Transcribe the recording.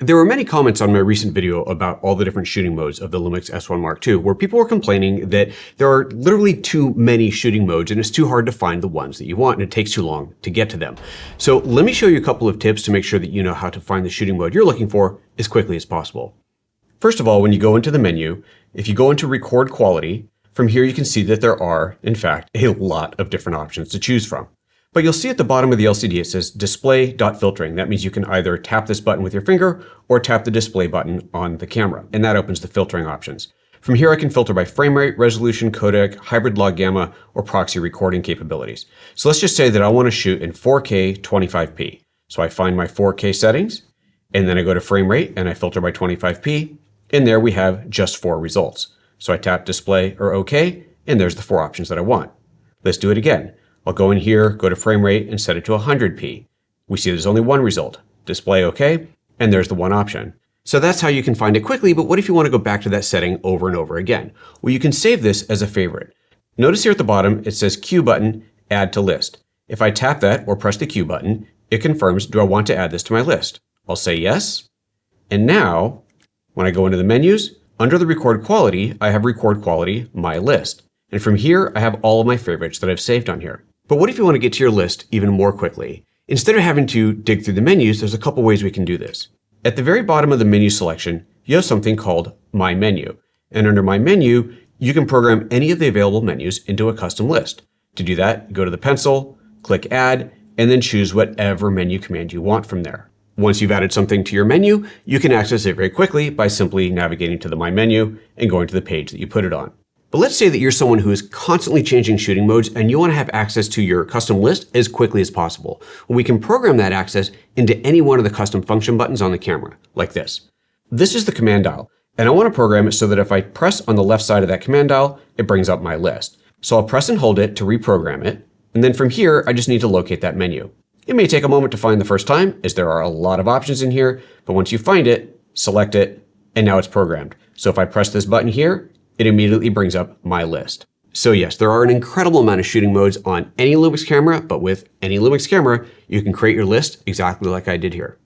There were many comments on my recent video about all the different shooting modes of the LUMIX S1 Mark II, where people were complaining that there are literally too many shooting modes and it's too hard to find the ones that you want and it takes too long to get to them. So let me show you a couple of tips to make sure that you know how to find the shooting mode you're looking for as quickly as possible. First of all, when you go into the menu, if you go into Record Quality, from here you can see that there are, in fact, a lot of different options to choose from. But you'll see at the bottom of the LCD it says display.filtering. That means you can either tap this button with your finger or tap the display button on the camera, and that opens the filtering options. From here I can filter by frame rate, resolution, codec, hybrid log gamma, or proxy recording capabilities. So let's just say that I want to shoot in 4K 25p. So I find my 4K settings, and then I go to frame rate and I filter by 25p, and there we have just 4 results. So I tap display or OK, and there's the 4 options that I want. Let's do it again. I'll go in here, go to frame rate, and set it to 100p. We see there's only one result. Display OK, and there's the one option. So that's how you can find it quickly, but what if you want to go back to that setting over and over again? Well, you can save this as a favorite. Notice here at the bottom, it says Q button, add to list. If I tap that or press the Q button, it confirms, do I want to add this to my list? I'll say yes. And now, when I go into the menus, under the record quality, I have record quality, my list. And from here, I have all of my favorites that I've saved on here. But what if you want to get to your list even more quickly? Instead of having to dig through the menus, there's a couple ways we can do this. At the very bottom of the menu selection, you have something called My Menu. And under My Menu, you can program any of the available menus into a custom list. To do that, go to the pencil, click Add, and then choose whatever menu command you want from there. Once you've added something to your menu, you can access it very quickly by simply navigating to the My Menu and going to the page that you put it on. But let's say that you're someone who is constantly changing shooting modes and you want to have access to your custom list as quickly as possible. Well, we can program that access into any one of the custom function buttons on the camera, like this. This is the command dial, and I want to program it so that if I press on the left side of that command dial, it brings up my list. So I'll press and hold it to reprogram it, and then from here, I just need to locate that menu. It may take a moment to find the first time, as there are a lot of options in here, but once you find it, select it, and now it's programmed. So if I press this button here, it immediately brings up my list. So yes, there are an incredible amount of shooting modes on any LUMIX camera, but with any LUMIX camera, you can create your list exactly like I did here.